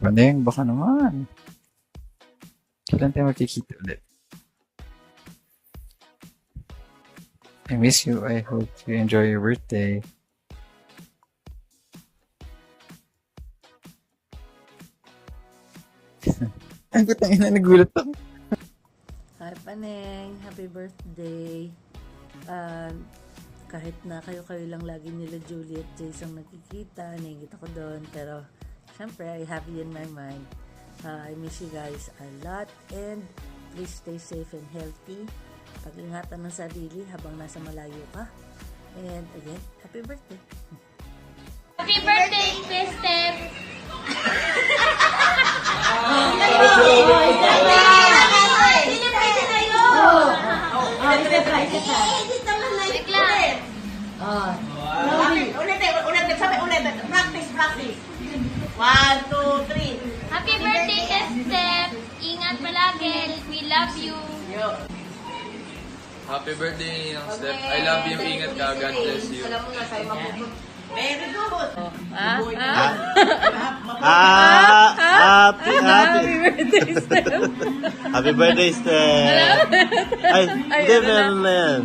Maneng, baka naman. Kailan tayo magkikita ulit? I miss you. I hope you enjoy your birthday. Ang putang ina, nagulat ako. Hi, Paneng. Happy birthday. Kahit na kayo-kayo lang lagi nila Julie at Jason nakikita, nangingit ako doon. Pero, syempre, I have you in my mind. I miss you guys a lot and please stay safe and healthy. Pag-ingatan ng sarili habang nasa malayo ka. And again, happy birthday. Happy birthday, Kristen! Practice. 1, 2, 3. Happy birthday, Esther! Ingat palagi. We love you. Happy birthday, Steph. I love you. Ingat ka. God bless you. Very good. Happy birthday, Steph. Ay, hindi, meron na yan.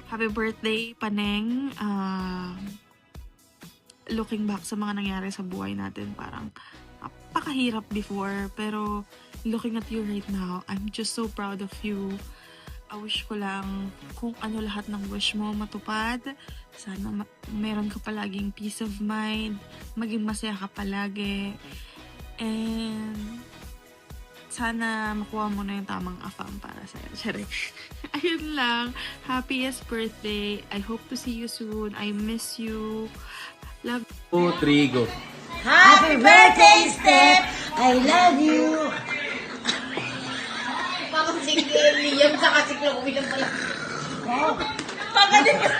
Happy birthday, Paneng. Looking back sa mga nangyari sa buhay natin, parang napakahirap before. Pero looking at you right now, I'm just so proud of you. I wish ko lang kung ano lahat ng wish mo matupad. Sana meron ka palaging peace of mind. Maging masaya ka palagi. And sana makuha mo na yung tamang afam para sa'yo. Sorry. Ayun lang. Happiest birthday. I hope to see you soon. I miss you. Love 2, 3, go. Happy birthday, Steph! I love you! Parang si Liam sa kasiklo. Umilang pala. Pagaling ka.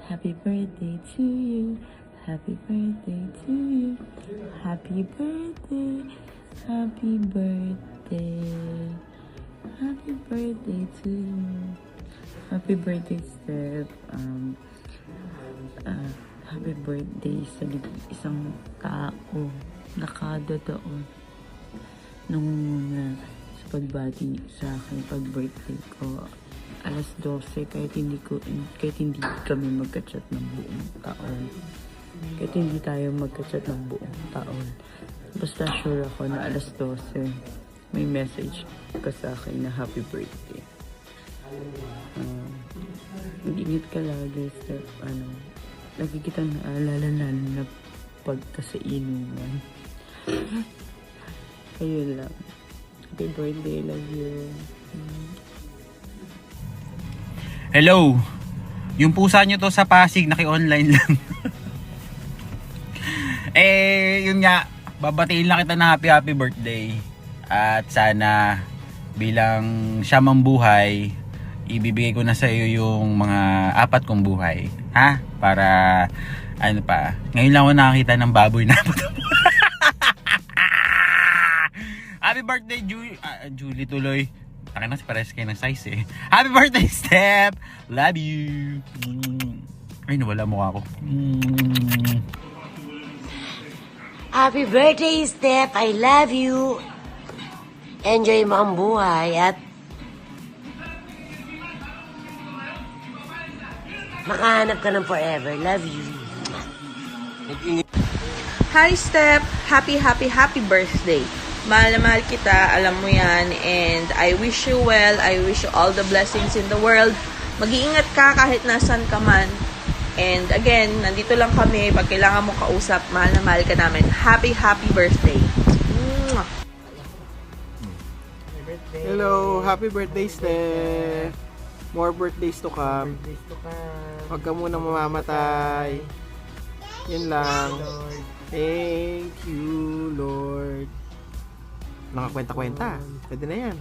Happy birthday to you. Happy birthday to you. Happy birthday. Happy birthday. Happy birthday to you. Happy birthday, Steph. Happy birthday sa isang tao na kada taon nung sa pagbati sa akin pag-birthday ko alas 12 kahit hindi kami magka-chat ng buong taon. Kahit hindi tayo magka-chat ng buong taon. Basta sure ako na alas 12 may message ka sa akin na happy birthday. Mag-ingat ka lagi sa lagi kitang naalala na pagka sa inuman. Kayo lang. Happy birthday, love you. Hello. Yung pusa nyo to sa Pasig, naki-online lang. Yun nga, babatiin lang kita na happy birthday. At sana bilang siya mang buhay, ibibigay ko na sa iyo yung mga 4 kong buhay. Ha? Para, ano pa, ngayon lang ako nakakita ng baboy na happy birthday, Julie tuloy. Akin na si pares kayo ng size eh. Happy birthday, Steph! Love you! Ay, nawala mukha ko. Happy birthday, Steph! I love you! Enjoy mo ang buhay at makahanap ka ng forever. Love you. Hi, Steph! Happy birthday! Mahal na mahal kita, alam mo yan, and I wish you well. I wish you all the blessings in the world. Mag-iingat ka kahit nasan ka man. And again, nandito lang kami. Pag kailangan mo kausap, mahal na mahal ka namin. Happy birthday! Mwah! Hello, happy birthday, Steph. More birthdays to come. Huwag ka munang mamamatay. Yun lang. Thank you, Lord. Nakakwenta-kwenta. Pwede na yan.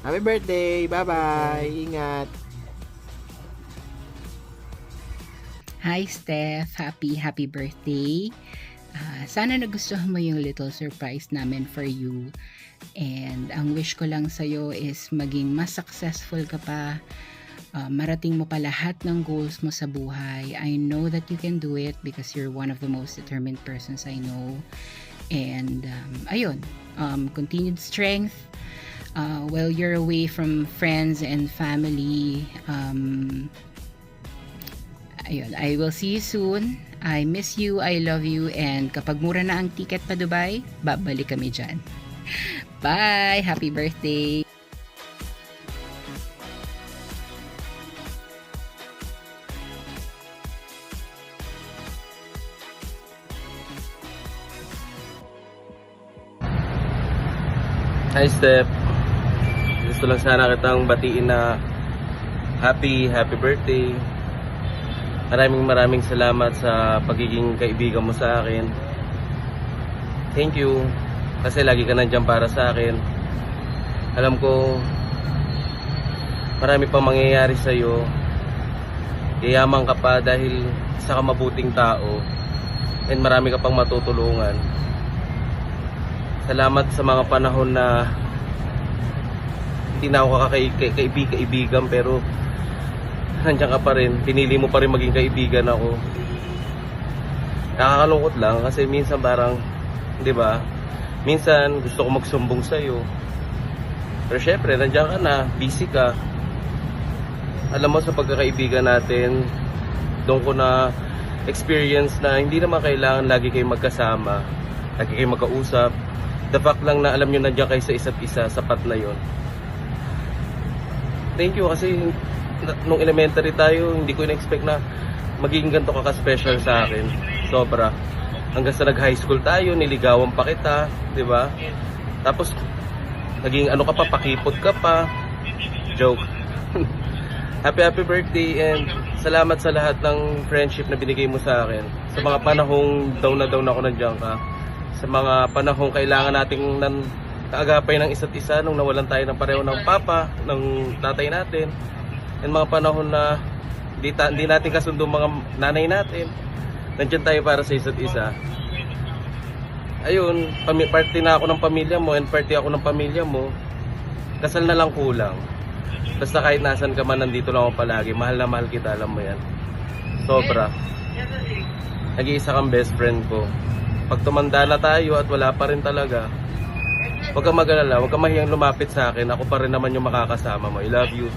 Happy birthday. Bye-bye. Ingat. Hi, Steph. Happy birthday. Sana nagustuhan mo yung little surprise namin for you. And ang wish ko lang sa'yo is maging mas successful ka pa. marating mo pa lahat ng goals mo sa buhay. I know that you can do it because you're one of the most determined persons I know. And ayun, continued strength while you're away from friends and family. Ayun, I will see you soon. I miss you, I love you, and kapag mura na ang ticket pa Dubai, babalik kami dyan. Bye! Happy birthday! Hi Steph, gusto lang sana kitang batiin na happy birthday. Maraming salamat sa pagiging kaibigan mo sa akin. Thank you kasi lagi ka nandiyan para sa akin. Alam ko marami pang mangyayari sa iyo. Yayaman ka pa dahil isa ka mabuting tao and marami ka pang matutulungan. Salamat sa mga panahon na hindi na ako kaibigan pero nandiyan ka pa rin. Pinili mo pa rin maging kaibigan ako. Nakakalungkot lang kasi minsan parang, di ba? Minsan gusto ko magsumbong sa iyo. Pero syempre, nandiyan ka na, busy ka. Alam mo sa pagkakaibigan natin, doon ko na experience na hindi naman kailangan lagi kayo magkasama, lagi kayo magkausap. The fact lang na alam nyo nandiyan kayo sa isa't isa, sapat na yon. Thank you kasi nung elementary tayo, hindi ko in-expect na magiging ganito ka-special sa akin. Sobra. Hanggang sa nag-high school tayo, niligawan pa kita, di ba? Tapos, naging ano ka pa, pakipot ka pa. Joke. Happy birthday and salamat sa lahat ng friendship na binigay mo sa akin. Sa mga panahong down na down ako nandiyan ka. Sa mga panahong kailangan nating kaagapay ng isa't isa nung nawalan tayo ng pareho ng papa, ng tatay natin. And mga panahon na hindi natin kasundo mga nanay natin. Nandiyan tayo para sa isa't isa. Ayun, party na ako ng pamilya mo and party ako ng pamilya mo. Kasal na lang kulang. Basta kahit nasan ka man, nandito lang ako palagi. Mahal na mahal kita, alam mo yan. Sobra. Nag-iisa kang best friend ko. Pag tumanda na tayo at wala pa rin talaga, huwag kang mag-alala, huwag kang mahiyang lumapit sa akin. Ako pa rin naman yung makakasama mo. I love you.